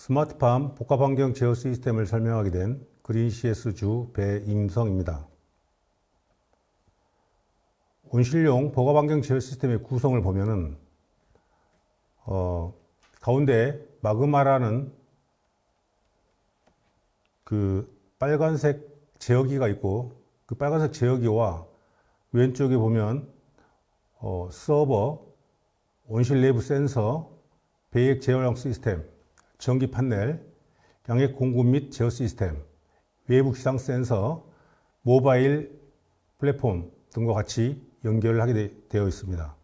스마트팜 복합환경 제어 시스템을 설명하게 된 그린CS주 배임성입니다. 온실용 복합환경 제어 시스템의 구성을 보면은 가운데 마그마라는 그 빨간색 제어기가 있고, 그 빨간색 제어기와 왼쪽에 보면 서버, 온실 내부 센서, 배액 제어용 시스템, 전기 판넬, 양액 공급 및 제어 시스템, 외부 기상 센서, 모바일 플랫폼 등과 같이 연결을 하게 되어 있습니다.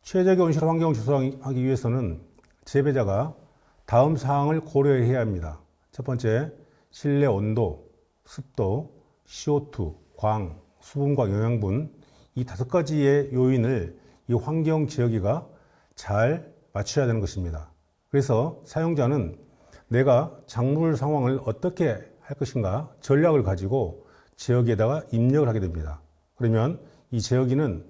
최적의 온실 환경을 조성하기 위해서는 재배자가 다음 사항을 고려해야 합니다. 첫 번째, 실내 온도, 습도, CO2, 광, 수분과 영양분, 이 5가지의 요인을 이 환경 제어기가 잘 맞춰야 되는 것입니다. 그래서 사용자는 내가 작물 상황을 어떻게 할 것인가 전략을 가지고 제어기에다가 입력을 하게 됩니다. 그러면 이 제어기는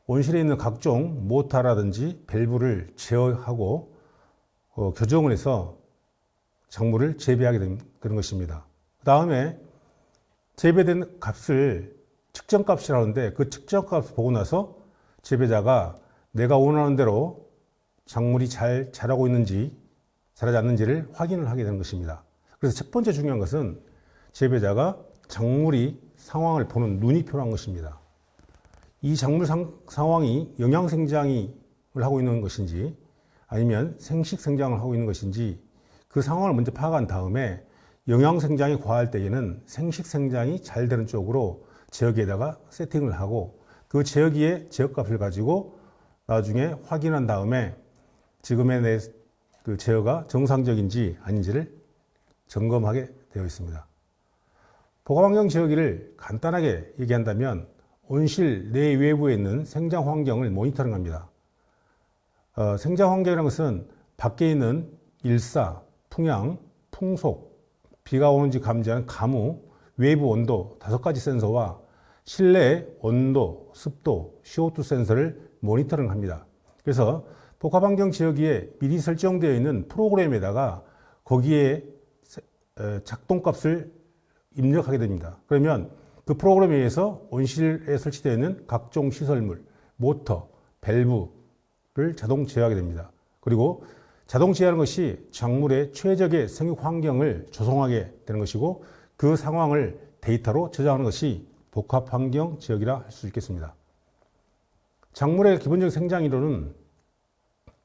온실에 있는 각종 모터라든지 밸브를 제어하고 교정을 해서 작물을 재배하게 되는 것입니다. 그 다음에 재배된 값을 측정값이라고 하는데, 그 측정값을 보고 나서 재배자가 내가 원하는 대로 작물이 잘 자라고 있는지 자라지 않는지를 확인을 하게 되는 것입니다. 그래서 첫 번째 중요한 것은 재배자가 작물이 상황을 보는 눈이 필요한 것입니다. 이 작물 상황이 영양생장을 하고 있는 것인지 아니면 생식생장을 하고 있는 것인지 그 상황을 먼저 파악한 다음에 영양생장이 과할 때에는 생식생장이 잘 되는 쪽으로 제어기에다가 세팅을 하고, 그 제어기의 제어값을 가지고 나중에 확인한 다음에 지금의 내 그 제어가 정상적인지 아닌지를 점검하게 되어 있습니다. 복합환경 제어기를 간단하게 얘기한다면 온실 내 외부에 있는 생장 환경을 모니터링합니다. 생장 환경이라는 것은 밖에 있는 일사, 풍향, 풍속, 비가 오는지 감지하는 가무, 외부 온도 5가지 센서와 실내 온도, 습도, CO2 센서를 모니터링합니다. 그래서 복합환경 제어기에 미리 설정되어 있는 프로그램에다가 거기에 작동값을 입력하게 됩니다. 그러면 그 프로그램에 의해서 온실에 설치되어 있는 각종 시설물, 모터, 밸브를 자동 제어하게 됩니다. 그리고 자동 제어하는 것이 작물의 최적의 생육 환경을 조성하게 되는 것이고, 그 상황을 데이터로 저장하는 것이 복합환경 제어기라 할 수 있겠습니다. 작물의 기본적인 생장 이론은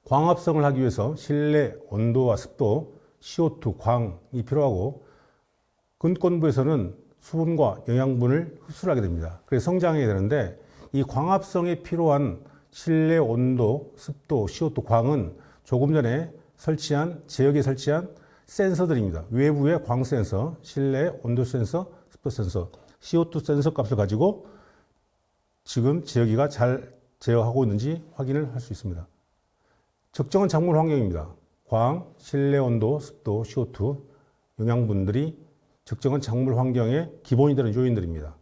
광합성을 하기 위해서 실내 온도와 습도, CO2, 광이 필요하고, 근권부에서는 수분과 영양분을 흡수를 하게 됩니다. 그래서 성장하게 되는데, 이 광합성에 필요한 실내 온도, 습도, CO2, 광은 조금 전에 제어기에 설치한 센서들입니다. 외부의 광 센서, 실내 온도 센서, 습도 센서, CO2 센서 값을 가지고 지금 제어기가 잘 제어하고 있는지 확인을 할 수 있습니다. 적정한 작물 환경입니다. 광, 실내 온도, 습도, CO2, 영양분들이 적정한 작물 환경의 기본이 되는 요인들입니다.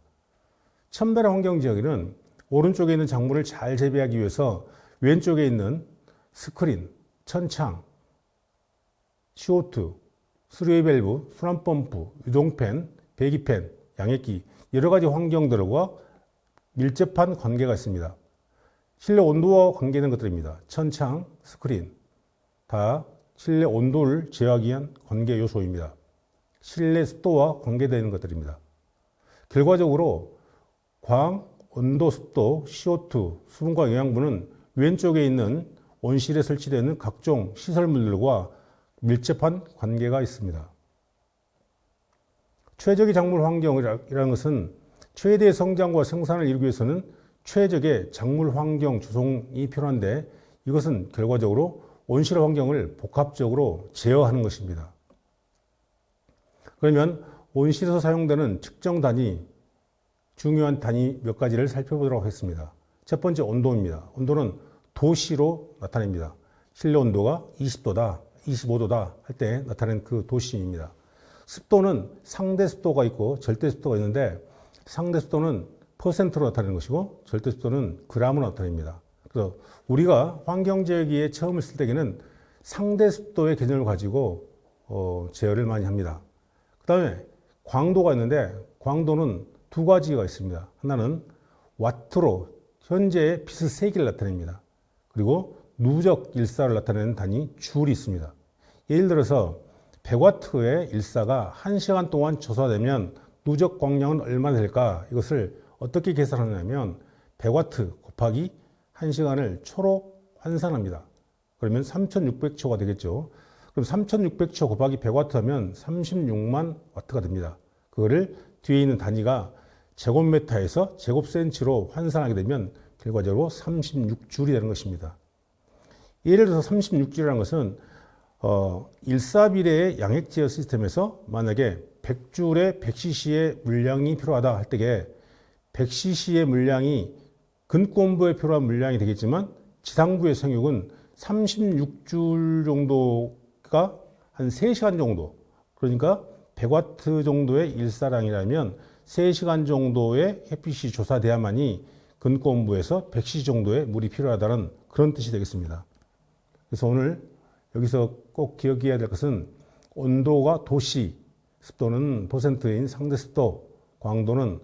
천배라 환경 제어기는 오른쪽에 있는 작물을 잘 재배하기 위해서 왼쪽에 있는 스크린, 천창, CO2, 수류의 밸브, 순환펌프, 유동팬, 배기팬, 양액기, 여러 가지 환경들과 밀접한 관계가 있습니다. 실내 온도와 관계되는 것들입니다. 천창, 스크린, 다 실내 온도를 제어하기 위한 관계 요소입니다. 실내 습도와 관계되는 것들입니다. 결과적으로 광, 온도, 습도, CO2, 수분과 영양분은 왼쪽에 있는 온실에 설치되어 있는 각종 시설물들과 밀접한 관계가 있습니다. 최적의 작물 환경이라는 것은 최대의 성장과 생산을 이루기 위해서는 최적의 작물 환경 조성이 필요한데, 이것은 결과적으로 온실 환경을 복합적으로 제어하는 것입니다. 그러면 온실에서 사용되는 측정 단위, 중요한 단위 몇 가지를 살펴보도록 하겠습니다. 첫 번째, 온도입니다. 온도는 도시로 나타냅니다. 실내 온도가 20도다, 25도다 할 때 나타내는 그 도시입니다. 습도는 상대 습도가 있고 절대 습도가 있는데, 상대 습도는 퍼센트로 나타내는 것이고 절대 습도는 그램으로 나타냅니다. 그래서 우리가 환경제어기에 처음 쓸 때에는 상대 습도의 개념을 가지고 제어를 많이 합니다. 그 다음에 광도가 있는데 광도는 두 가지가 있습니다. 하나는 와트로 현재의 빛의 세기를 나타냅니다. 그리고 누적 일사를 나타내는 단위 줄이 있습니다. 예를 들어서 100와트의 일사가 1시간 동안 조사되면 누적 광량은 얼마나 될까? 이것을 어떻게 계산하냐면 100와트 곱하기 1시간을 초로 환산합니다. 그러면 3600초가 되겠죠. 그럼 3600초 곱하기 100와트 하면 36만 와트가 됩니다. 그거를 뒤에 있는 단위가 제곱미터에서 제곱센치로 환산하게 되면 결과적으로 36줄이 되는 것입니다. 예를 들어서 36줄이라는 것은 일사비례의 양액제어 시스템에서 만약에 100줄에 100cc의 물량이 필요하다 할 때에 100cc의 물량이 근권부에 필요한 물량이 되겠지만 지상부의 성육은 36줄 정도가 한 3시간 정도, 그러니까 100와트 정도의 일사량이라면 3시간 정도의 햇빛이 조사돼야만이 근권부에서 100cc 정도의 물이 필요하다는 그런 뜻이 되겠습니다. 그래서 오늘 여기서 꼭 기억해야 될 것은 온도가 도시, 습도는 퍼센트인 상대 습도, 광도는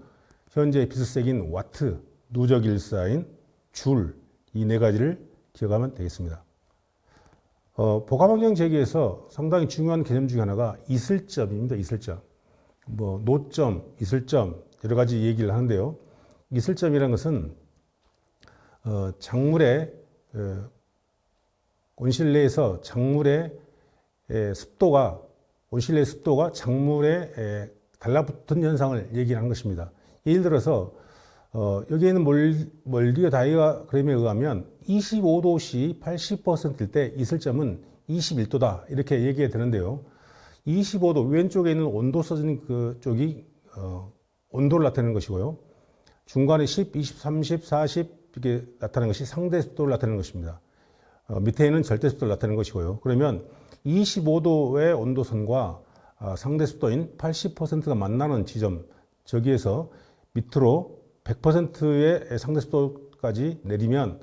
현재 빛의 와트, 누적 일사인 줄, 이 네 가지를 기억하면 되겠습니다. 복합환경 재기에서 상당히 중요한 개념 중에 하나가 이슬점입니다. 이슬점. 노점, 이슬점, 여러 가지 얘기를 하는데요. 이슬점이라는 것은, 작물의, 온실내에서 작물의 습도가, 온실내 습도가 작물에 달라붙은 현상을 얘기하는 것입니다. 예를 들어서, 여기에는 몰디어 다이아그램에 의하면 25도씨 80%일 때 이슬점은 21도다. 이렇게 얘기가 되는데요. 25도, 왼쪽에 있는 온도 써진 그 쪽이, 온도를 나타내는 것이고요. 중간에 10, 20, 30, 40 이렇게 나타내는 것이 상대 습도를 나타내는 것입니다. 밑에 있는 절대 습도를 나타내는 것이고요. 그러면 25도의 온도선과 상대 습도인 80%가 만나는 지점, 저기에서 밑으로 100%의 상대 습도까지 내리면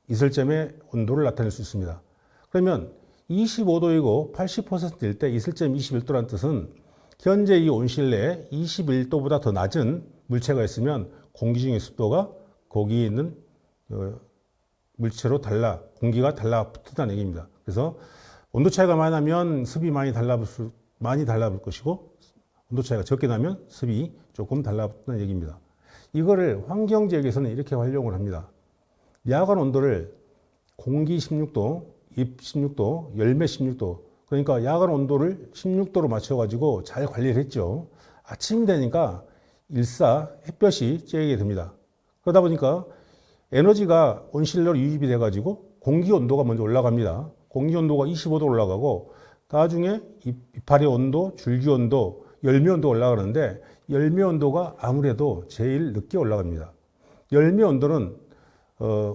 이슬점의 온도를 나타낼 수 있습니다. 그러면 25도이고 80%일 때 이슬점이 21도라는 뜻은 현재 이 온실내에 21도보다 더 낮은 물체가 있으면 공기 중의 습도가 거기에 있는 물체로 공기가 달라붙는다는 얘기입니다. 그래서 온도 차이가 많이 나면 습이 많이 달라붙을 것이고, 온도 차이가 적게 나면 습이 조금 달라붙는 얘기입니다. 이거를 환경지역에서는 이렇게 활용을 합니다. 야간 온도를 공기 16도, 잎 16도, 열매 16도, 그러니까 야간 온도를 16도로 맞춰가지고 잘 관리를 했죠. 아침이 되니까 햇볕이 쬐게 됩니다. 그러다 보니까 에너지가 온실내로 유입이 돼가지고 공기 온도가 먼저 올라갑니다. 공기 온도가 25도 올라가고, 나중에 이파리 온도, 줄기 온도, 열매 온도 올라가는데, 열매 온도가 아무래도 제일 늦게 올라갑니다. 열매 온도는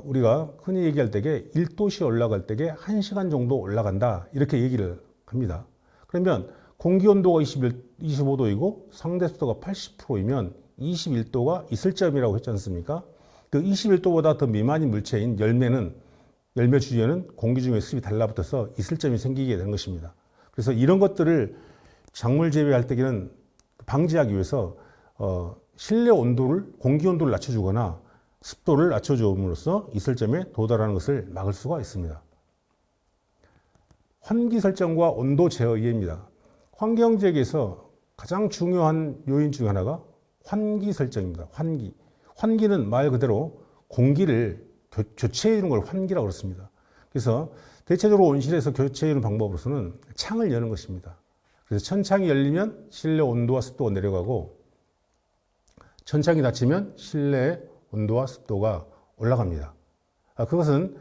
우리가 흔히 얘기할 때에 1도씨 올라갈 때에 1시간 정도 올라간다, 이렇게 얘기를 합니다. 그러면 공기 온도가 25도이고 상대 습도가 80%이면 21도가 이슬점이라고 했지 않습니까? 그 21도보다 더 미만인 물체인 열매 주위에는 공기 중에 습이 달라붙어서 이슬점이 생기게 되는 것입니다. 그래서 이런 것들을 작물 재배할 때에는 방지하기 위해서 실내 온도를, 공기 온도를 낮춰주거나 습도를 낮춰줌으로써 이슬점에 도달하는 것을 막을 수가 있습니다. 환기 설정과 온도 제어 이해입니다. 환경재배에서 가장 중요한 요인 중 하나가 환기 설정입니다. 환기는 말 그대로 공기를 교체해 주는 걸 환기라고 그렇습니다. 그래서 대체적으로 온실에서 교체해 주는 방법으로서는 창을 여는 것입니다. 그래서 천창이 열리면 실내 온도와 습도가 내려가고, 천창이 닫히면 실내 온도와 습도가 올라갑니다. 그것은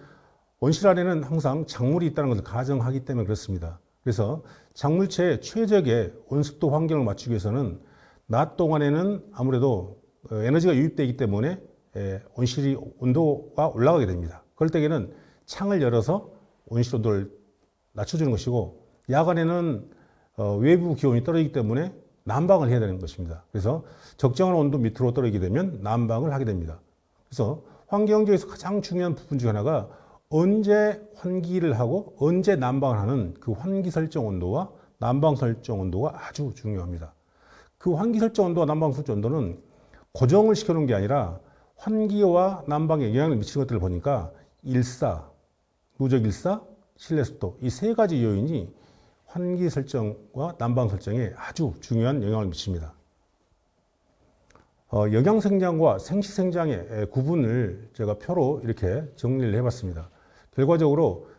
온실 안에는 항상 작물이 있다는 것을 가정하기 때문에 그렇습니다. 그래서 작물체의 최적의 온습도 환경을 맞추기 위해서는 낮 동안에는 아무래도 에너지가 유입되기 때문에 온실이 온도가 올라가게 됩니다. 그럴 때에는 창을 열어서 온실 온도를 낮춰주는 것이고, 야간에는 외부 기온이 떨어지기 때문에 난방을 해야 되는 것입니다. 그래서 적정한 온도 밑으로 떨어지게 되면 난방을 하게 됩니다. 그래서 환경지에서 가장 중요한 부분 중 하나가 언제 환기를 하고 언제 난방을 하는 그 환기 설정 온도와 난방 설정 온도가 아주 중요합니다. 그 환기 설정 온도와 난방 설정 온도는 고정을 시켜놓은 게 아니라 환기와 난방에 영향을 미치는 것들을 보니까 일사, 누적 일사, 실내 습도 이 세 가지 요인이 환기 설정과 난방 설정에 아주 중요한 영향을 미칩니다. 영양생장과 생식생장의 구분을 제가 표로 이렇게 정리를 해봤습니다. 결과적으로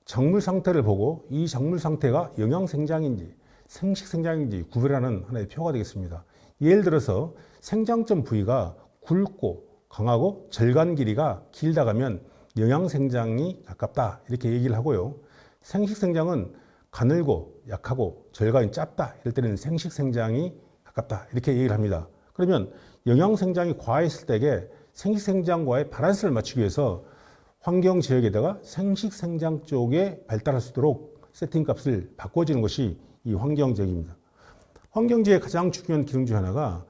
작물 상태를 보고 이 작물 상태가 영양생장인지 생식생장인지 구별하는 하나의 표가 되겠습니다. 예를 들어서 생장점 부위가 굵고 강하고 절간 길이가 길다 가면 영양생장이 가깝다 이렇게 얘기를 하고요. 생식생장은 가늘고 약하고 절간이 짧다 이럴 때는 생식생장이 가깝다 이렇게 얘기를 합니다. 그러면 영양생장이 과했을 때에 생식생장과의 밸런스를 맞추기 위해서 환경 지역에다가 생식생장 쪽에 발달할 수 있도록 세팅값을 바꿔주는 것이 이 환경지역입니다. 환경지역의 가장 중요한 기능 중 하나가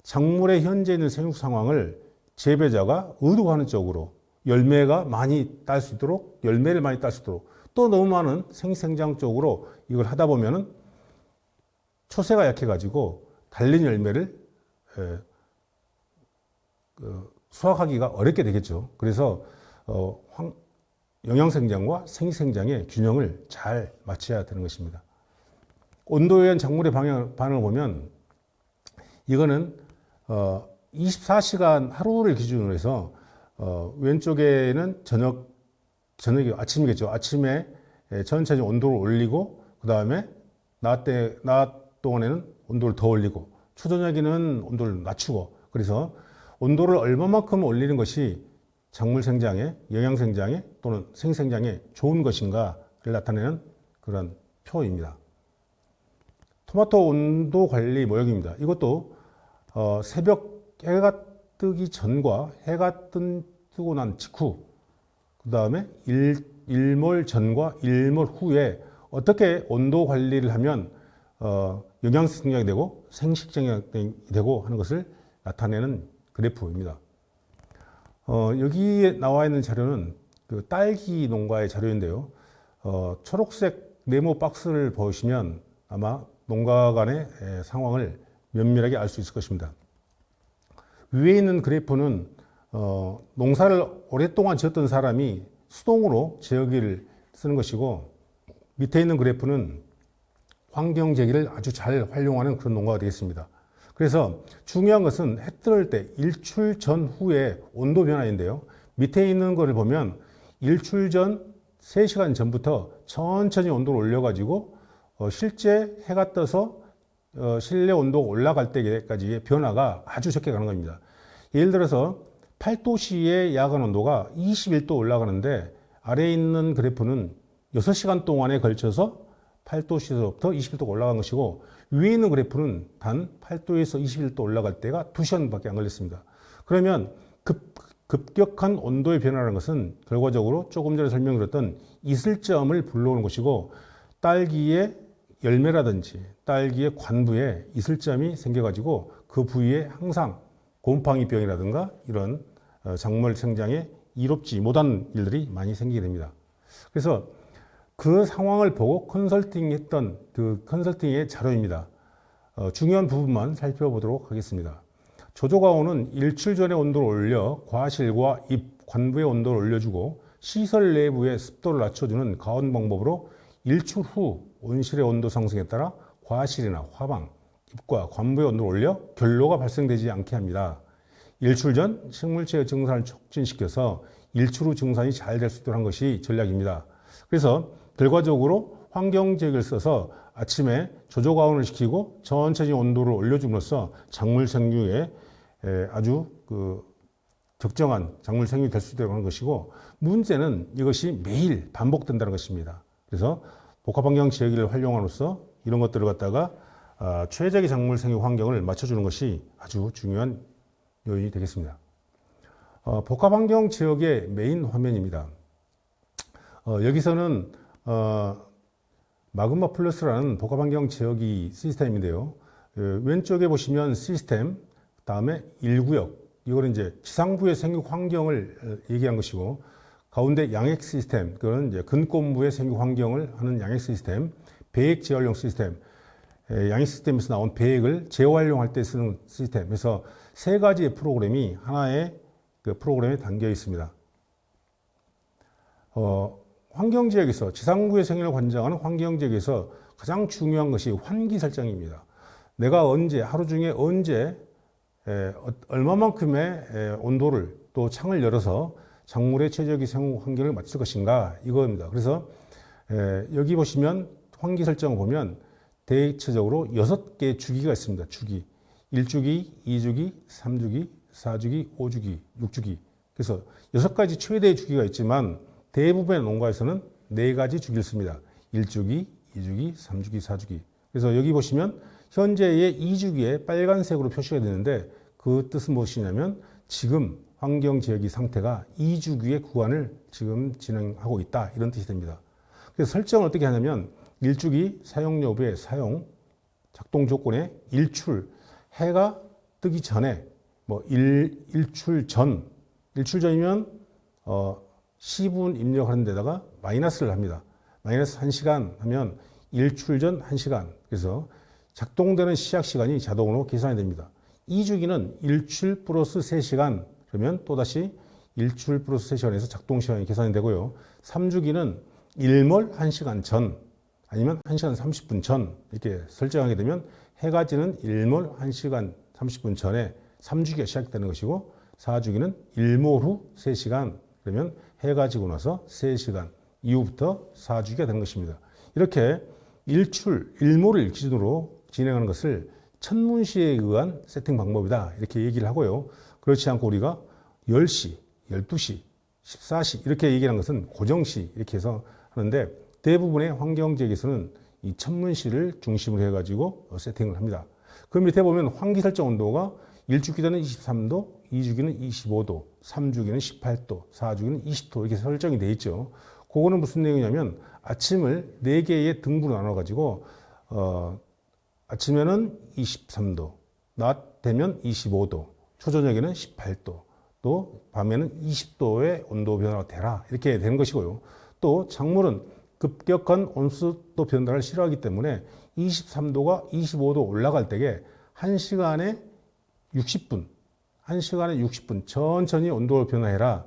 작물의 현재 있는 생육 상황을 재배자가 의도하는 쪽으로 열매가 많이 딸 수 있도록 열매를 많이 딸 수 있도록 또 너무 많은 생식생장 쪽으로 이걸 하다 보면은 초세가 약해가지고 달린 열매를 수확하기가 어렵게 되겠죠. 그래서 영양생장과 생식생장의 균형을 잘 맞춰야 되는 것입니다. 온도에 의한 작물의 반응을 보면 이거는 24시간 하루를 기준으로 해서 왼쪽에는 저녁이 아침이겠죠. 아침에 천천히 온도를 올리고 그 다음에 낮 동안에는 온도를 더 올리고 초저녁에는 온도를 낮추고 그래서 온도를 얼마만큼 올리는 것이 작물 생장에 영양생장에 또는 생생장에 좋은 것인가를 나타내는 그런 표입니다. 토마토 온도 관리 모형입니다. 이것도 새벽 해가 뜨기 전과 해가 뜨고 난 직후 그 다음에 일몰 전과 일몰 후에 어떻게 온도 관리를 하면 영양생장이 되고 생식생장이 되고 하는 것을 나타내는 그래프입니다. 여기에 나와 있는 자료는 그 딸기 농가의 자료인데요. 초록색 네모 박스를 보시면 아마 농가 간의 상황을 면밀하게 알 수 있을 것입니다. 위에 있는 그래프는 농사를 오랫동안 지었던 사람이 수동으로 제어기를 쓰는 것이고 밑에 있는 그래프는 환경제기를 아주 잘 활용하는 그런 농가가 되겠습니다. 그래서 중요한 것은 해 뜨를 때 일출 전후의 온도 변화인데요. 밑에 있는 거를 보면 일출 전 3시간 전부터 천천히 온도를 올려가지고 실제 해가 떠서 실내 온도가 올라갈 때까지의 변화가 아주 적게 가는 겁니다. 예를 들어서 8도시의 야간 온도가 21도 올라가는데 아래에 있는 그래프는 6시간 동안에 걸쳐서 8도시에서부터 21도가 올라간 것이고 위에 있는 그래프는 단 8도에서 21도 올라갈 때가 2시간밖에 안 걸렸습니다. 그러면 급격한 온도의 변화라는 것은 결과적으로 조금 전에 설명드렸던 이슬점을 불러오는 것이고 딸기의 열매라든지 딸기의 관부에 이슬점이 생겨가지고 그 부위에 항상 곰팡이병이라든가 이런 작물 생장에 이롭지 못한 일들이 많이 생기게 됩니다. 그래서 그 상황을 보고 컨설팅했던 그 컨설팅의 자료입니다. 중요한 부분만 살펴보도록 하겠습니다. 조조가온은 일출 전에 온도를 올려 과실과 잎, 관부의 온도를 올려주고 시설 내부의 습도를 낮춰주는 가온 방법으로 일출 후 온실의 온도 상승에 따라 과실이나 화방, 잎과 관부의 온도를 올려 결로가 발생되지 않게 합니다. 일출 전 식물체의 증산을 촉진시켜서 일출 후 증산이 잘 될 수 있도록 한 것이 전략입니다. 그래서 결과적으로 환경제기를 써서 아침에 조조가온을 시키고 천천히 온도를 올려줌으로써 작물 생육에 아주 적정한 작물 생육이 될 수 있도록 하는 것이고 문제는 이것이 매일 반복된다는 것입니다. 그래서 복합환경 제기를 활용함으로써 이런 것들을 갖다가 최적의 작물 생육 환경을 맞춰주는 것이 아주 중요한 요인이 되겠습니다. 복합환경 지역의 메인 화면입니다. 여기서는 마그마 플러스라는 복합환경 지역이 시스템인데요. 왼쪽에 보시면 시스템, 다음에 1구역, 이거는 이제 지상부의 생육 환경을 얘기한 것이고 가운데 양액 시스템, 그건 이제 근권부의 생육 환경을 하는 양액 시스템, 배액 재활용 시스템, 양액 시스템에서 나온 배액을 재활용할 때 쓰는 시스템. 그래서 세 가지의 프로그램이 하나의 그 프로그램에 담겨 있습니다. 환경지역에서 지상부의 생일을 관장하는 환경지역에서 가장 중요한 것이 환기 설정입니다. 내가 언제, 하루 중에 언제 얼마만큼의 온도를 또 창을 열어서 작물의 최적의 생육 환경을 맞출 것인가 이거입니다. 그래서 여기 보시면 환기 설정을 보면 대체적으로 6개의 주기가 있습니다. 주기. 1주기, 2주기, 3주기, 4주기, 5주기, 6주기. 그래서 6가지 최대의 주기가 있지만 대부분의 농가에서는 4가지 주기를 씁니다. 1주기, 2주기, 3주기, 4주기. 그래서 여기 보시면 현재의 2주기에 빨간색으로 표시가 되는데 그 뜻은 무엇이냐면 지금 환경지역의 상태가 2주기의 구간을 지금 진행하고 있다. 이런 뜻이 됩니다. 그래서 설정을 어떻게 하냐면 1주기 사용 여부의 사용, 작동 조건에 일출, 해가 뜨기 전에 일출 전이면 시분 입력하는 데다가 마이너스를 합니다. 마이너스 1시간 하면 일출 전 1시간. 그래서 작동되는 시작 시간이 자동으로 계산이 됩니다. 2주기는 일출 플러스 3시간 그러면 또다시 일출 플러스 3시간에서 작동 시간이 계산이 되고요. 3주기는 일몰 1시간 전 아니면 1시간 30분 전 이렇게 설정하게 되면 해가 지는 일몰 1시간 30분 전에 3주기가 시작되는 것이고 4주기는 일몰 후 3시간 그러면 해가 지고 나서 3시간 이후부터 4주기가 되는 것입니다. 이렇게 일몰을 기준으로 진행하는 것을 천문시에 의한 세팅 방법이다 이렇게 얘기를 하고요. 그렇지 않고 우리가 10시, 12시, 14시 이렇게 얘기하는 것은 고정시 이렇게 해서 하는데 대부분의 환경지역에서는 이 천문시를 중심으로 해가지고 세팅을 합니다. 그 밑에 보면 환기 설정 온도가 1주기는 23도, 2주기는 25도, 3주기는 18도, 4주기는 20도 이렇게 설정이 되어 있죠. 그거는 무슨 내용이냐면 아침을 4개의 등분으로 나눠가지고 아침에는 23도, 낮 되면 25도, 초저녁에는 18도, 또 밤에는 20도의 온도 변화가 되라 이렇게 되는 것이고요. 또 작물은 급격한 온습도 변화를 싫어하기 때문에 23도가 25도 올라갈 때에 1시간에 60분 천천히 온도를 변화해라.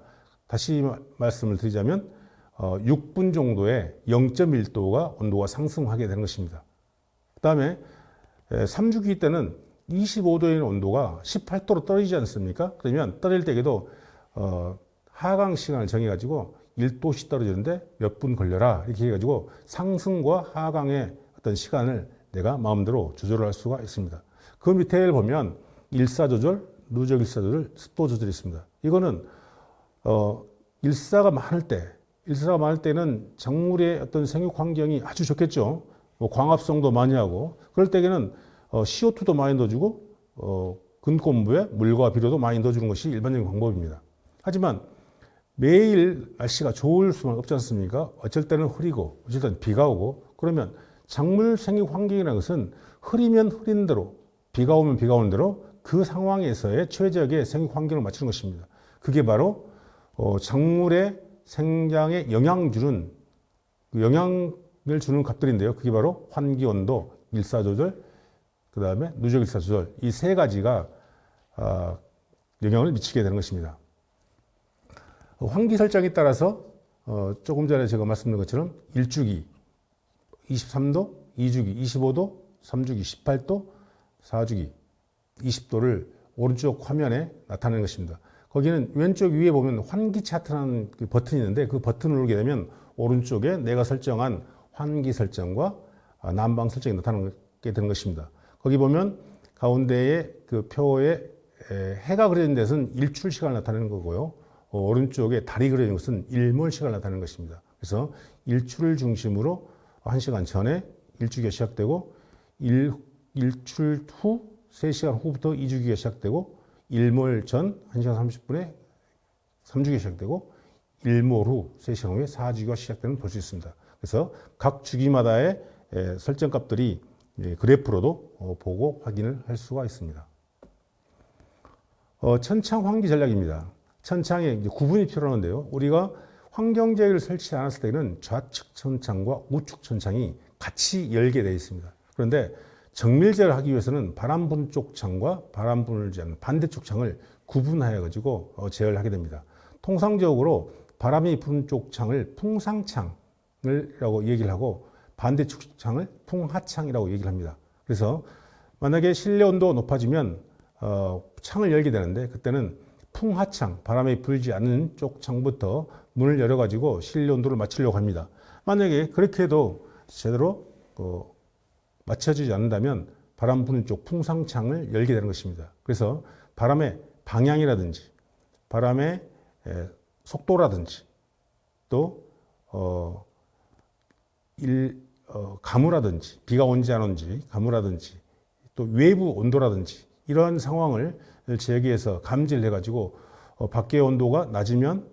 다시 말씀을 드리자면 6분 정도에 0.1도가 온도가 상승하게 되는 것입니다. 그 다음에 3주기 때는 25도의 온도가 18도로 떨어지지 않습니까? 그러면 떨어질 때에도 하강 시간을 정해가지고 1도씩 떨어지는데 몇 분 걸려라 이렇게 해가지고 상승과 하강의 어떤 시간을 내가 마음대로 조절할 수가 있습니다. 그 밑에 보면 일사조절, 누적 일사조절, 습도 조절이 있습니다. 이거는 일사가 많을 때는 작물의 어떤 생육 환경이 아주 좋겠죠. 광합성도 많이 하고 그럴 때에는 CO2도 많이 넣어주고 근권부에 물과 비료도 많이 넣어주는 것이 일반적인 방법입니다. 하지만 매일 날씨가 좋을 수는 없지 않습니까? 어쩔 때는 흐리고 어쩔 때는 비가 오고 그러면 작물 생육 환경이라는 것은 흐리면 흐린 대로 비가 오면 비가 오는 대로 그 상황에서의 최적의 생육 환경을 맞추는 것입니다. 그게 바로 작물의 생장에 영향을 주는 값들인데요. 그게 바로 환기 온도, 일사조절, 그 다음에 누적 일사조절 이 세 가지가 영향을 미치게 되는 것입니다. 환기 설정에 따라서 조금 전에 제가 말씀드린 것처럼 1주기 23도, 2주기 25도, 3주기 18도, 4주기 20도를 오른쪽 화면에 나타내는 것입니다. 거기는 왼쪽 위에 보면 환기 차트라는 그 버튼이 있는데 그 버튼을 누르게 되면 오른쪽에 내가 설정한 환기 설정과 난방 설정이 나타나게 되는 것입니다. 거기 보면 가운데에 그 표에 해가 그려진 데서는 일출 시간을 나타내는 거고요. 오른쪽에 달이 그려진 것은 일몰 시간을 나타내는 것입니다. 그래서 일출을 중심으로 1시간 전에 일주기가 시작되고 일출 후 3시간 후부터 2주기가 시작되고 일몰 전 1시간 30분에 3주기가 시작되고 일몰 후 3시간 후에 4주기가 시작되는 걸 볼 수 있습니다. 그래서 각 주기마다의 설정 값들이 그래프로도 보고 확인을 할 수가 있습니다. 천창 환기 전략입니다. 천창에 구분이 필요한데요. 우리가 환경제어기를 설치 않았을 때는 좌측 천창과 우측 천창이 같이 열게 되어 있습니다. 그런데 정밀 제어를 하기 위해서는 바람 부는 쪽 창과 바람 불지 않는 반대쪽 창을 구분하여 가지고 제어를 하게 됩니다. 통상적으로 바람이 부는 쪽 창을 풍상창이라고 얘기를 하고 반대쪽 창을 풍하창이라고 얘기를 합니다. 그래서 만약에 실내 온도가 높아지면 창을 열게 되는데 그때는 풍하창, 바람이 불지 않는 쪽 창부터 문을 열어가지고 실내 온도를 맞추려고 합니다. 만약에 그렇게 해도 제대로 맞춰지지 않는다면 바람 부는 쪽 풍상창을 열게 되는 것입니다. 그래서 바람의 방향이라든지 바람의 속도라든지 또 가무라든지 비가 온지 안 온지 가무라든지 또 외부 온도라든지 이러한 상황을 제어기에서 감지를 해가지고 밖의 온도가 낮으면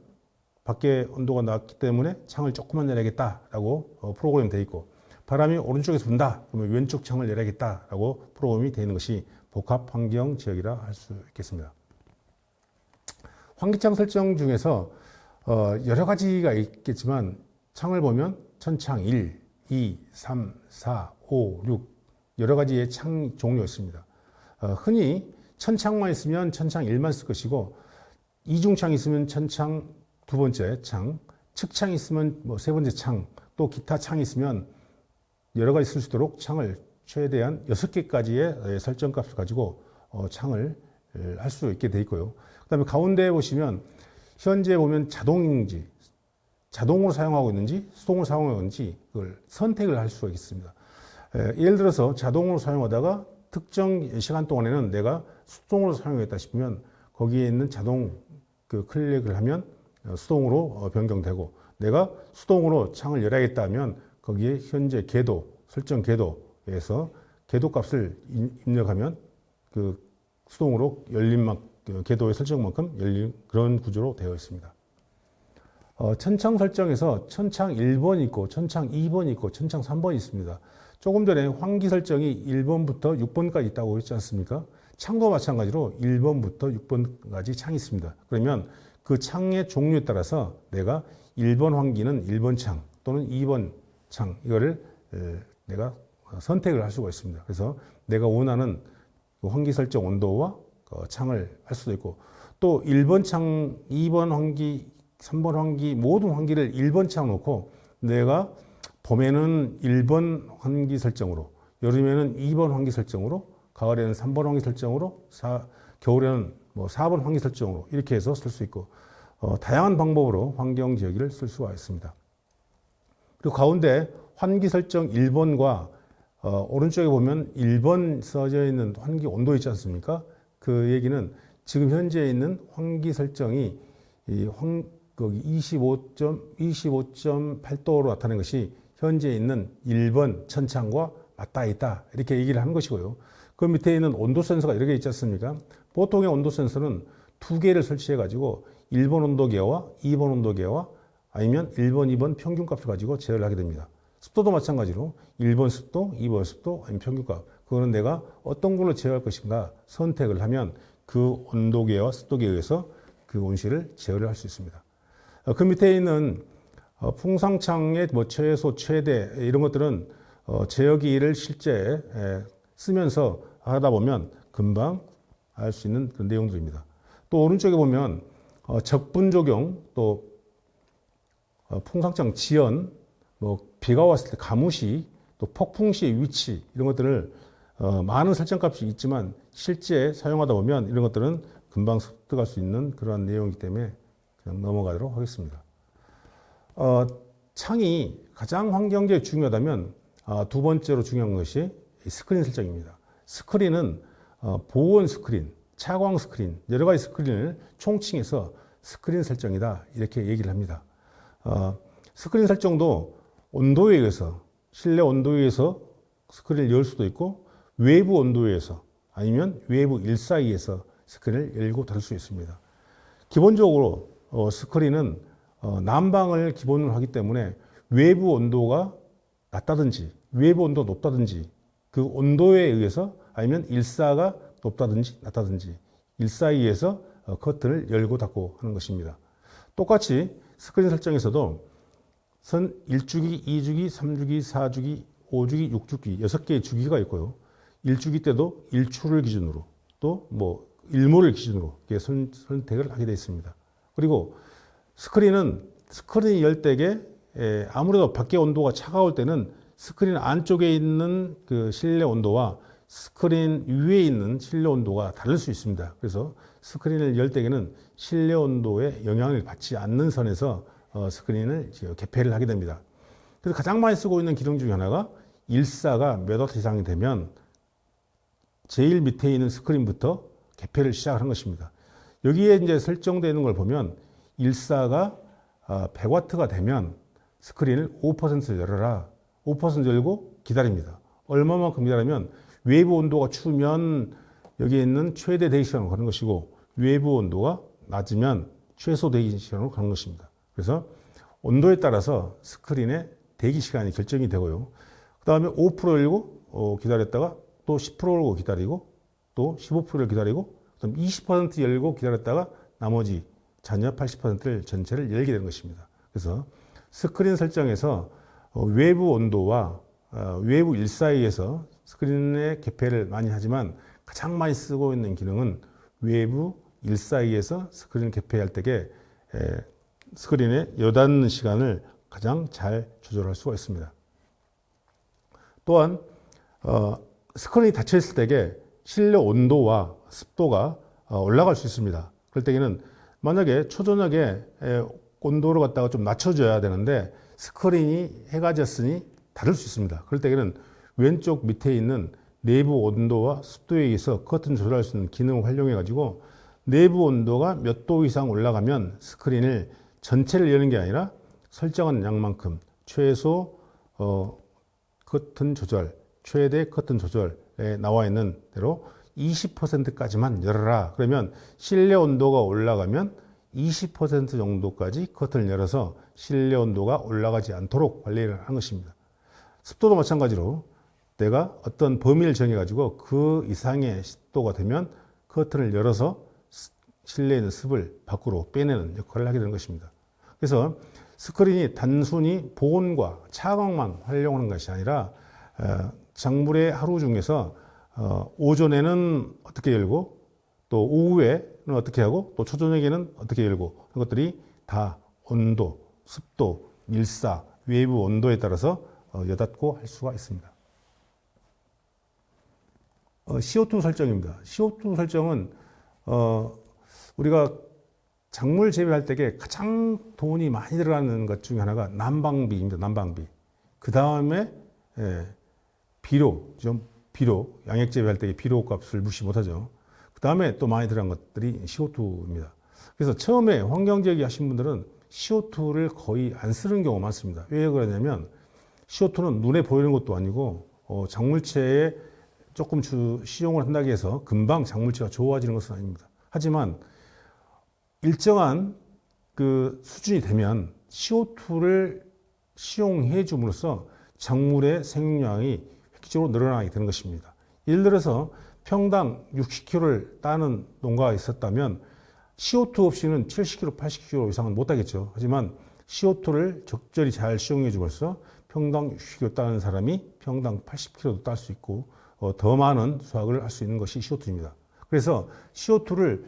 밖의 온도가 낮기 때문에 창을 조금만 열어야겠다라고 프로그램이 되어 있고 바람이 오른쪽에서 분다 그러면 왼쪽 창을 열어야겠다라고 프로그램이 되어 있는 것이 복합 환경 제어기라 할 수 있겠습니다. 환기창 설정 중에서 여러 가지가 있겠지만 창을 보면 천창 1, 2, 3, 4, 5, 6 여러 가지의 창 종류가 있습니다. 흔히 천창만 있으면 천창 1만 쓸 것이고 이중창이 있으면 천창 두 번째 창, 측창이 있으면 세 번째 창, 또 기타 창이 있으면 여러 가지 쓸 수 있도록 창을 최대한 6개까지의 설정값을 가지고 창을 할 수 있게 되어 있고요. 그 다음에 가운데에 보시면 현재 보면 자동인지 자동으로 사용하고 있는지 수동으로 사용하고 있는지 그걸 선택을 할 수가 있습니다. 예를 들어서 자동으로 사용하다가 특정 시간 동안에는 내가 수동으로 사용하겠다 싶으면 거기에 있는 자동 클릭을 하면 수동으로 변경되고 내가 수동으로 창을 열어야겠다 하면 거기에 현재 궤도, 설정 궤도에서 궤도 값을 입력하면 그 수동으로 열린 궤도의 설정만큼 열린 그런 구조로 되어 있습니다. 천창 설정에서 천창 1번 있고 천창 2번 있고 천창 3번 있습니다. 조금 전에 환기 설정이 1번부터 6번까지 있다고 했지 않습니까? 창도 마찬가지로 1번부터 6번까지 창이 있습니다. 그러면 그 창의 종류에 따라서 내가 1번 환기는 1번 창 또는 2번 창 이거를 내가 선택을 할 수가 있습니다. 그래서 내가 원하는 환기 설정 온도와 창을 할 수도 있고 또 1번 창, 2번 환기, 3번 환기 모든 환기를 1번 창 놓고 내가 봄에는 1번 환기 설정으로 여름에는 2번 환기 설정으로 가을에는 3번 환기 설정으로 겨울에는 4번 환기 설정으로 이렇게 해서 쓸 수 있고 다양한 방법으로 환경 제어기를 쓸 수가 있습니다. 그리고 가운데 환기 설정 1번과 오른쪽에 보면 1번 써져 있는 환기 온도 있지 않습니까? 그 얘기는 지금 현재 있는 환기 설정이 거기 25.8도로 나타낸 것이 현재 있는 1번 천창과 맞닿아 있다 이렇게 얘기를 하는 것이고요. 그 밑에 있는 온도 센서가 이렇게 있지 않습니까? 보통의 온도 센서는 두 개를 설치해 가지고 1번 온도계와 2번 온도계와 아니면 1번, 2번 평균값을 가지고 제어를 하게 됩니다. 습도도 마찬가지로 1번 습도, 2번 습도, 아니면 평균값. 그거는 내가 어떤 걸로 제어할 것인가 선택을 하면 그 온도계와 습도계에 의해서 그 온실을 제어를 할 수 있습니다. 그 밑에 있는 풍상창의 최소, 최대 이런 것들은 제어기를 실제 쓰면서 하다 보면 금방 알 수 있는 그런 내용들입니다. 또 오른쪽에 보면 적분 적용, 또 풍상창 지연, 비가 왔을 때 가무시, 또 폭풍 시의 위치 이런 것들을 많은 설정값이 있지만 실제 사용하다 보면 이런 것들은 금방 습득할 수 있는 그러한 내용이기 때문에 그냥 넘어가도록 하겠습니다. 창이 가장 환경제에 중요하다면 두 번째로 중요한 것이 스크린 설정입니다. 스크린은 보온 스크린, 차광 스크린, 여러 가지 스크린을 총칭해서 스크린 설정이다 이렇게 얘기를 합니다. 스크린 설정도 온도에 의해서 실내 온도에 의해서 스크린을 열 수도 있고 외부 온도에 의해서 아니면 외부 일사이에서 스크린을 열고 닫을 수 있습니다. 기본적으로 스크린은 난방을 기본으로 하기 때문에 외부 온도가 낮다든지 외부 온도가 높다든지 그 온도에 의해서 아니면 일사가 높다든지 낮다든지 일사이에서 커튼을 열고 닫고 하는 것입니다. 똑같이 스크린 설정에서도 선 1주기, 2주기, 3주기, 4주기, 5주기, 6주기 6개의 주기가 있고요. 1주기 때도 일출을 기준으로 또 뭐 일몰을 기준으로 이렇게 선택을 하게 되어 있습니다. 그리고 스크린이 열 때에 아무래도 밖의 온도가 차가울 때는 스크린 안쪽에 있는 그 실내 온도와 스크린 위에 있는 실내 온도가 다를 수 있습니다. 그래서 스크린을 열 때에는 실내 온도에 영향을 받지 않는 선에서 스크린을 개폐를 하게 됩니다. 그래서 가장 많이 쓰고 있는 기능 중에 하나가 일사가 몇 와트 이상이 되면 제일 밑에 있는 스크린부터 개폐를 시작하는 것입니다. 여기에 이제 설정되는 걸 보면 일사가 100와트가 되면 스크린을 5% 열어라. 5% 열고 기다립니다. 얼마만큼 기다리면 외부 온도가 추우면 여기에 있는 최대 대기 시간으로 가는 것이고 외부 온도가 낮으면 최소 대기 시간으로 가는 것입니다. 그래서 온도에 따라서 스크린의 대기 시간이 결정이 되고요. 그 다음에 5% 열고 기다렸다가 또 10% 열고 기다리고 또 15%를 기다리고 그다음 20% 열고 기다렸다가 나머지 잔여 80%를 전체를 열게 되는 것입니다. 그래서 스크린 설정에서 외부 온도와 외부 일사에서 스크린의 개폐를 많이 하지만 가장 많이 쓰고 있는 기능은 외부 일사에서 스크린 개폐할 때에 스크린에 여닫는 시간을 가장 잘 조절할 수가 있습니다. 또한 스크린이 닫혀 있을 때에 실내 온도와 습도가 올라갈 수 있습니다. 그럴 때에는 만약에 초저녁에 온도를 갖다가 좀 낮춰줘야 되는데 스크린이 해가 졌으니 다를 수 있습니다. 그럴 때에는 왼쪽 밑에 있는 내부 온도와 습도에 의해서 커튼 조절할 수 있는 기능을 활용해 가지고 내부 온도가 몇 도 이상 올라가면 스크린을 전체를 여는 게 아니라 설정한 양만큼 최소 커튼 조절, 최대 커튼 조절에 나와 있는 대로 20%까지만 열어라. 그러면 실내 온도가 올라가면 20% 정도까지 커튼을 열어서 실내 온도가 올라가지 않도록 관리를 하는 것입니다. 습도도 마찬가지로 내가 어떤 범위를 정해가지고 그 이상의 습도가 되면 커튼을 열어서 실내에 있는 습을 밖으로 빼내는 역할을 하게 되는 것입니다. 그래서 스크린이 단순히 보온과 차광만 활용하는 것이 아니라 작물의 하루 중에서 오전에는 어떻게 열고 또 오후에는 어떻게 하고 또 초저녁에는 어떻게 열고 그런 것들이 다 온도, 습도, 밀사, 외부 온도에 따라서 여닫고 할 수가 있습니다. CO2 설정입니다. CO2 설정은 우리가 작물 재배할 때에 가장 돈이 많이 들어가는 것 중에 하나가 난방비입니다. 난방비. 그 다음에 비료, 양액 재배할 때 비료 값을 무시 못하죠. 그 다음에 또 많이 들어간 것들이 CO2입니다. 그래서 처음에 환경재배기 하신 분들은 CO2를 거의 안 쓰는 경우가 많습니다. 왜 그러냐면 CO2는 눈에 보이는 것도 아니고 작물체에 조금 시용을 한다고 해서 금방 작물체가 좋아지는 것은 아닙니다. 하지만 일정한 그 수준이 되면 CO2를 시용해 줌으로써 작물의 생육량이 획기적으로 늘어나게 되는 것입니다. 예를 들어서 평당 60kg를 따는 농가가 있었다면 CO2 없이는 70kg, 80kg 이상은 못 따겠죠. 하지만 CO2를 적절히 잘 시용해 줌으로써 평당 60kg 따는 사람이 평당 80kg도 딸 수 있고 더 많은 수확을 할 수 있는 것이 CO2입니다. 그래서 CO2를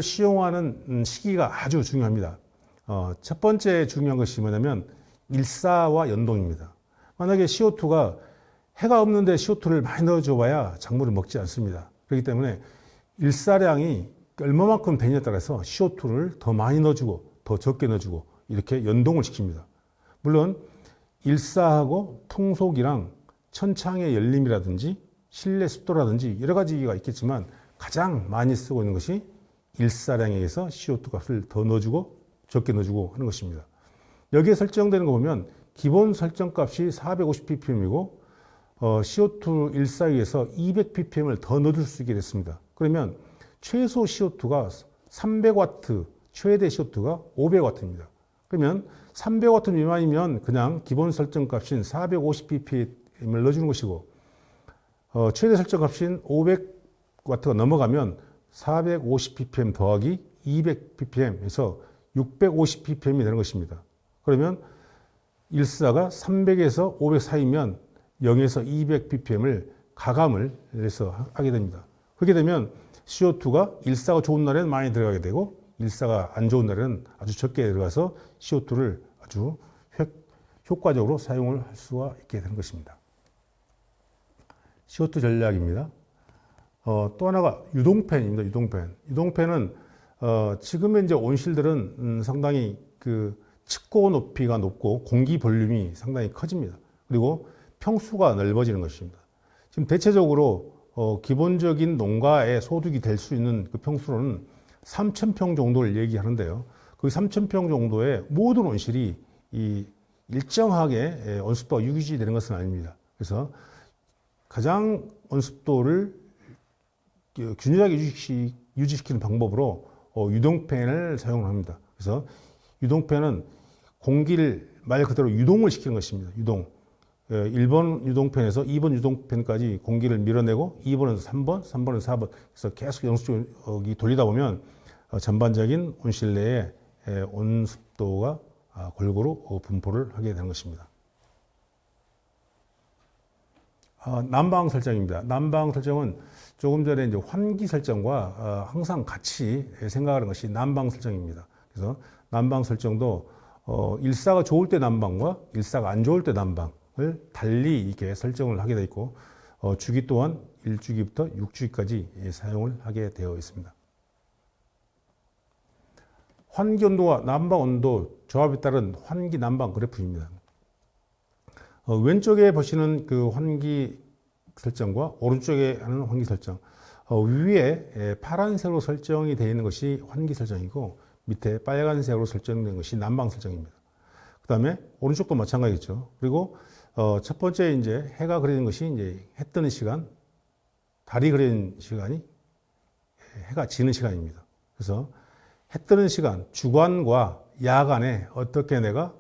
시용하는 시기가 아주 중요합니다. 첫 번째 중요한 것이 뭐냐면 일사와 연동입니다. 만약에 CO2가 해가 없는데 CO2를 많이 넣어줘 봐야 작물을 먹지 않습니다. 그렇기 때문에 일사량이 얼마만큼 되냐에 따라서 CO2를 더 많이 넣어주고 더 적게 넣어주고 이렇게 연동을 시킵니다. 물론 일사하고 풍속이랑 천창의 열림이라든지 실내 습도라든지 여러 가지가 있겠지만 가장 많이 쓰고 있는 것이 일사량에 의해서 CO2 값을 더 넣어주고 적게 넣어주고 하는 것입니다. 여기에 설정되는 거 보면 기본 설정 값이 450ppm이고 CO2 일사에 의해서 200ppm을 더 넣어줄 수 있게 됐습니다. 그러면 최소 CO2가 300W, 최대 CO2가 500W입니다. 그러면 300W 미만이면 그냥 기본 설정 값인 450ppm을 넣어주는 것이고 최대 설정 값인 500W가 넘어가면 450ppm 더하기 200ppm에서 650ppm이 되는 것입니다. 그러면 일사가 300에서 500 사이면 0에서 200ppm을 가감을 해서 하게 됩니다. 그렇게 되면 CO2가 일사가 좋은 날에는 많이 들어가게 되고 일사가 안 좋은 날에는 아주 적게 들어가서 CO2를 아주 효과적으로 사용을 할 수가 있게 되는 것입니다. CO2 전략입니다. 또 하나가 유동팬입니다. 유동팬은 지금의 이제 온실들은 상당히 그 측고 높이가 높고 공기 볼륨이 상당히 커집니다. 그리고 평수가 넓어지는 것입니다. 지금 대체적으로 기본적인 농가의 소득이 될 수 있는 그 평수로는 3,000평 정도를 얘기하는데요. 그 3,000평 정도의 모든 온실이 이 일정하게 온습도가 유지되는 것은 아닙니다. 그래서 가장 온습도를 균일하게 유지시키는 방법으로 유동팬을 사용합니다. 그래서 유동팬은 공기를 말 그대로 유동을 시키는 것입니다. 유동. 1번 유동팬에서 2번 유동팬까지 공기를 밀어내고 2번에서 3번, 3번에서 4번. 그래서 계속 영수증이 돌리다 보면 전반적인 온실 내의 온습도가 골고루 분포를 하게 되는 것입니다. 난방 설정입니다. 난방 설정은 조금 전에 이제 환기 설정과 항상 같이 생각하는 것이 난방 설정입니다. 그래서 난방 설정도 일사가 좋을 때 난방과 일사가 안 좋을 때 난방을 달리 이렇게 설정을 하게 되어 있고 주기 또한 1주기부터 6주기까지 사용을 하게 되어 있습니다. 환기 온도와 난방 온도 조합에 따른 환기 난방 그래프입니다. 왼쪽에 보시는 그 환기 설정과 오른쪽에 하는 환기 설정, 위에 파란색으로 설정이 되어 있는 것이 환기 설정이고 밑에 빨간색으로 설정된 것이 난방 설정입니다. 그 다음에 오른쪽도 마찬가지겠죠. 그리고 첫 번째 이제 해가 그리는 것이 이제 해 뜨는 시간, 달이 그리는 시간이 해가 지는 시간입니다. 그래서 해 뜨는 시간, 주간과 야간에 어떻게 내가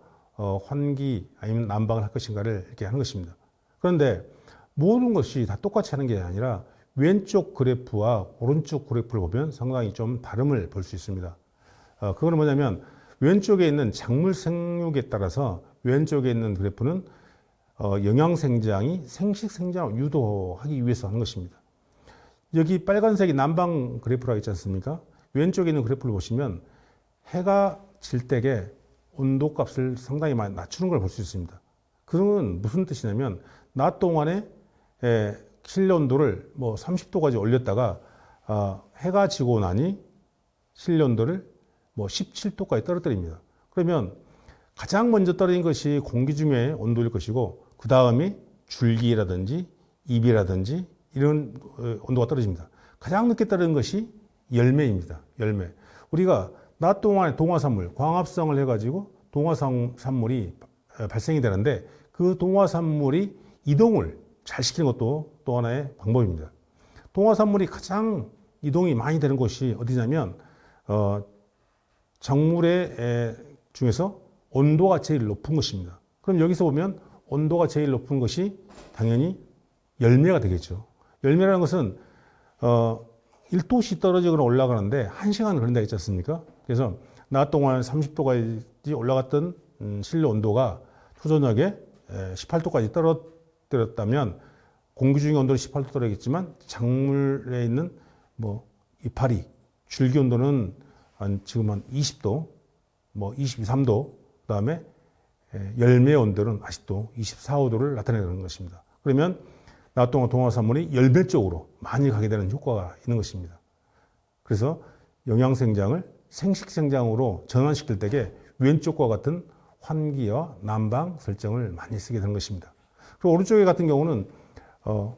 환기 아니면 난방을 할 것인가를 이렇게 하는 것입니다. 그런데 모든 것이 다 똑같이 하는 게 아니라 왼쪽 그래프와 오른쪽 그래프를 보면 상당히 좀 다름을 볼 수 있습니다. 그거는 뭐냐면 왼쪽에 있는 작물 생육에 따라서 왼쪽에 있는 그래프는 영양 생장이 생식 생장을 유도하기 위해서 하는 것입니다. 여기 빨간색이 난방 그래프라고 있지 않습니까? 왼쪽에 있는 그래프를 보시면 해가 질 때에 온도 값을 상당히 많이 낮추는 걸 볼 수 있습니다. 그건 무슨 뜻이냐면 낮 동안에 실내 온도를 뭐 30도까지 올렸다가 해가 지고 나니 실내 온도를 뭐 17도까지 떨어뜨립니다. 그러면 가장 먼저 떨어진 것이 공기 중의 온도일 것이고 그 다음이 줄기라든지 잎이라든지 이런 온도가 떨어집니다. 가장 늦게 떨어진 것이 열매입니다. 열매. 우리가 낮 동안에 동화산물, 광합성을 해가지고 동화산물이 발생이 되는데 그 동화산물이 이동을 잘 시키는 것도 또 하나의 방법입니다. 동화산물이 가장 이동이 많이 되는 곳이 어디냐면 작물의 중에서 온도가 제일 높은 것입니다. 그럼 여기서 보면 온도가 제일 높은 것이 당연히 열매가 되겠죠. 열매라는 것은 1도씩 떨어지거나 올라가는데 1시간 걸린다 했지 않습니까? 그래서 낮 동안 30도까지 올라갔던 실내 온도가 초저녁에 18도까지 떨어뜨렸다면 공기 중의 온도는 18도 떨어지겠지만 작물에 있는 뭐 이파리, 줄기 온도는 지금 한 20도, 뭐 22, 3도, 그 다음에 열매 온도는 아직도 24, 5도를 나타내는 것입니다. 그러면 낮 동안 동화산물이 열매 쪽으로 많이 가게 되는 효과가 있는 것입니다. 그래서 영양생장을 생식생장으로 전환시킬 때에 왼쪽과 같은 환기와 난방 설정을 많이 쓰게 되는 것입니다. 그리고 오른쪽에 같은 경우는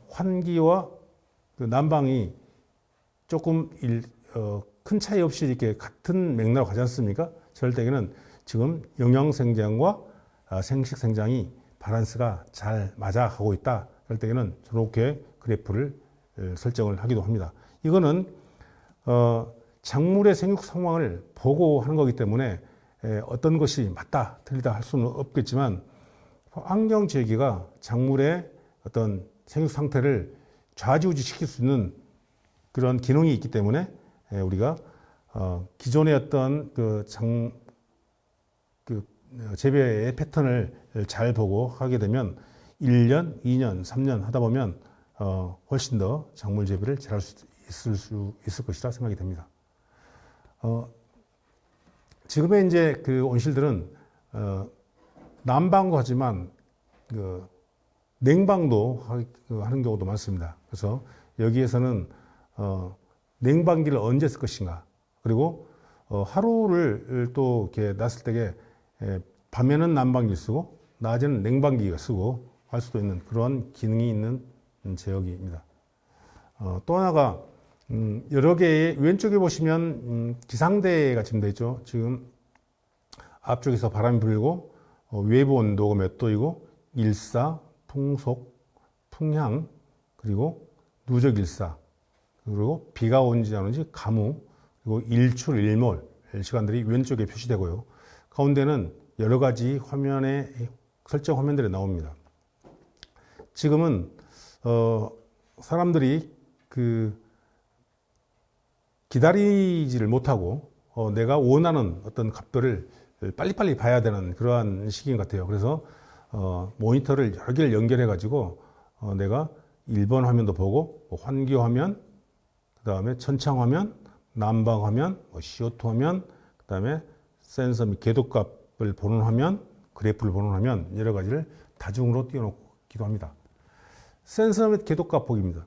환기와 그 난방이 조금 큰 차이 없이 이렇게 같은 맥락으로 가지 않습니까? 저럴 때에는 지금 영양생장과 생식생장이 밸런스가 잘 맞아가고 있다. 그럴 때에는 저렇게 그래프를 설정을 하기도 합니다. 이거는 작물의 생육 상황을 보고 하는 거기 때문에 어떤 것이 맞다, 틀리다 할 수는 없겠지만 환경 지역이가 작물의 어떤 생육 상태를 좌지우지 시킬 수 있는 그런 기능이 있기 때문에 우리가 기존의 어떤 재배의 패턴을 잘 보고 하게 되면 1년, 2년, 3년 하다 보면 훨씬 더 작물 재배를 잘할 수 있을 것이라 생각이 됩니다. 지금의 이제 그 온실들은 난방도 하지만 냉방도 하는 경우도 많습니다. 그래서 여기에서는 냉방기를 언제 쓸 것인가, 그리고 하루를 또 이렇게 놨을 때에 밤에는 난방기 쓰고 낮에는 냉방기가 쓰고 할 수도 있는 그런 기능이 있는 제어기입니다. 또 하나가 여러 개의 왼쪽에 보시면 기상대가 지금 되어 있죠. 지금 앞쪽에서 바람이 불고 외부 온도가 몇 도이고 일사, 풍속, 풍향, 그리고 누적 일사, 그리고 비가 오는지 안 오는지 가무, 그리고 일출, 일몰 시간들이 왼쪽에 표시되고요. 가운데는 여러 가지 화면에 설정 화면들이 나옵니다. 지금은 사람들이 기다리지를 못하고 내가 원하는 어떤 값들을 빨리빨리 봐야 되는 그러한 시기인 것 같아요. 그래서 모니터를 여러 개를 연결해 가지고 내가 1번 화면도 보고 환기 화면, 그 다음에 천창 화면, 난방 화면, CO2 화면, 그 다음에 센서 및 궤도값을 보는 화면, 그래프를 보는 화면, 여러 가지를 다중으로 띄워놓기도 합니다. 센서 및 궤도값 보기입니다.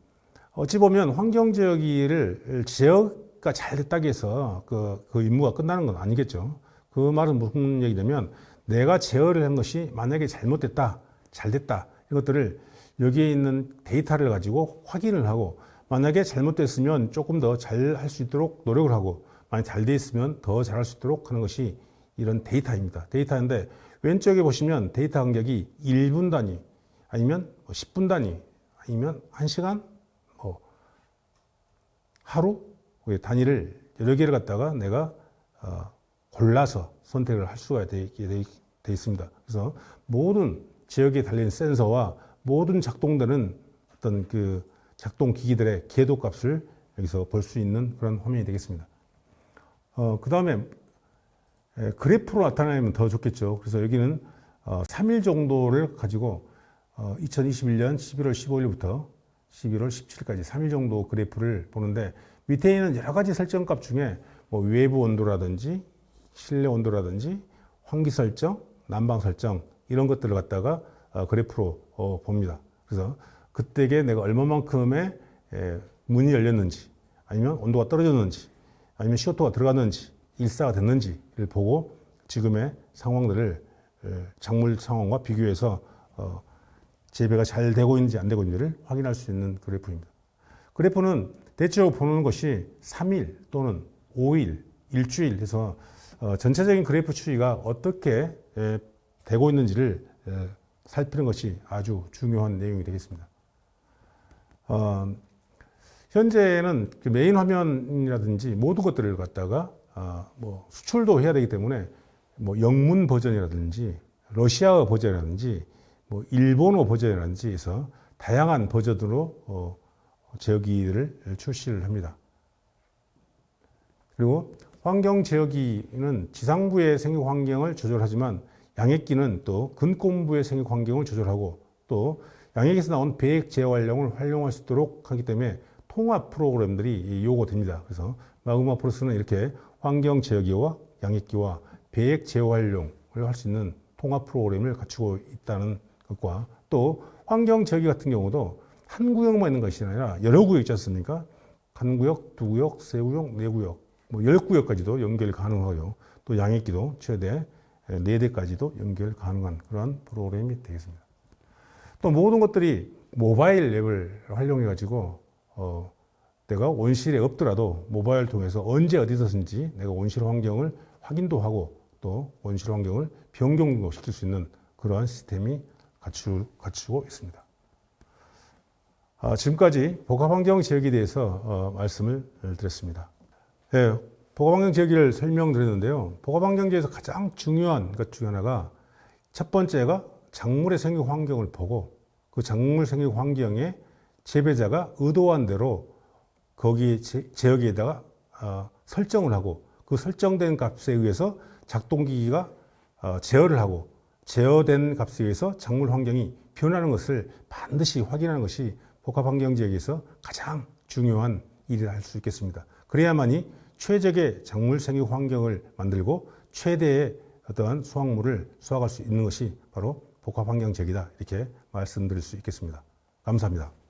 어찌 보면 환경제어기를 제어가 잘 됐다고 해서 그 임무가 끝나는 건 아니겠죠. 그 말은 무슨 얘기냐면 내가 제어를 한 것이 만약에 잘못됐다, 잘 됐다, 이것들을 여기에 있는 데이터를 가지고 확인을 하고, 만약에 잘못됐으면 조금 더 잘 할 수 있도록 노력을 하고, 만약 잘 돼 있으면 더 잘할 수 있도록 하는 것이 이런 데이터입니다. 데이터인데 왼쪽에 보시면 데이터 간격이 1분 단위, 아니면 10분 단위, 아니면 1시간, 하루 단위를 여러 개를 갖다가 내가 골라서 선택을 할 수가 돼 있습니다. 그래서 모든 지역에 달린 센서와 모든 작동되는 어떤 작동 기기들의 궤도 값을 여기서 볼 수 있는 그런 화면이 되겠습니다. 그 다음에 그래프로 나타내면 더 좋겠죠. 그래서 여기는 3일 정도를 가지고 2021년 11월 15일부터 11월 17일까지 3일 정도 그래프를 보는데, 밑에 있는 여러 가지 설정값 중에 외부 온도라든지 실내 온도라든지 환기 설정, 난방 설정, 이런 것들을 갖다가 그래프로 봅니다. 그래서 그때에 내가 얼마만큼의 문이 열렸는지, 아니면 온도가 떨어졌는지, 아니면 CO2가 들어갔는지, 일사가 됐는지를 보고 지금의 상황들을 작물 상황과 비교해서 재배가 잘 되고 있는지 안 되고 있는지를 확인할 수 있는 그래프입니다. 그래프는 대체적으로 보는 것이 3일 또는 5일, 일주일 해서 전체적인 그래프 추이가 어떻게 되고 있는지를 살피는 것이 아주 중요한 내용이 되겠습니다. 현재는 메인 화면이라든지 모든 것들을 갖다가 수출도 해야 되기 때문에 영문 버전이라든지 러시아어 버전이라든지 일본어 버전이라든지 해서 다양한 버전으로 제어기를 출시를 합니다. 그리고 환경 제어기는 지상부의 생육 환경을 조절하지만 양액기는 또 근본부의 생육 환경을 조절하고, 또 양액에서 나온 배액 제어활용을 활용할 수 있도록 하기 때문에 통합 프로그램들이 요구됩니다. 그래서 마그마 프로스는 이렇게 환경 제어기와 양액기와 배액 제어활용을 할 수 있는 통합 프로그램을 갖추고 있다는 것과, 또 환경 제어기 같은 경우도 한 구역만 있는 것이 아니라 여러 구역 있지 않습니까? 한 구역, 두 구역, 세 구역, 네 구역, 10구역까지도 연결 가능하고요. 또 양액기도 최대 4대까지도 연결 가능한 그러한 프로그램이 되겠습니다. 또 모든 것들이 모바일 앱을 활용해 가지고 내가 온실에 없더라도 모바일 통해서 언제 어디서든지 내가 온실 환경을 확인도 하고 또 온실 환경을 변경도 시킬 수 있는 그러한 시스템이 갖추고 있습니다. 지금까지 복합환경 지역에 대해서 말씀을 드렸습니다. 네, 복합환경 지역을 설명드렸는데요. 복합환경 지역에서 가장 중요한 것 중에 하나가, 첫 번째가 작물의 생육 환경을 보고 그 작물 생육 환경에 재배자가 의도한 대로 거기 지역에다가 설정을 하고 그 설정된 값에 의해서 작동기기가 제어를 하고 제어된 값에 의해서 작물 환경이 변하는 것을 반드시 확인하는 것이 복합환경지역에서 가장 중요한 일을 할 수 있겠습니다. 그래야만이 최적의 작물 생육 환경을 만들고 최대의 어떠한 수확물을 수확할 수 있는 것이 바로 복합환경지역이다. 이렇게 말씀드릴 수 있겠습니다. 감사합니다.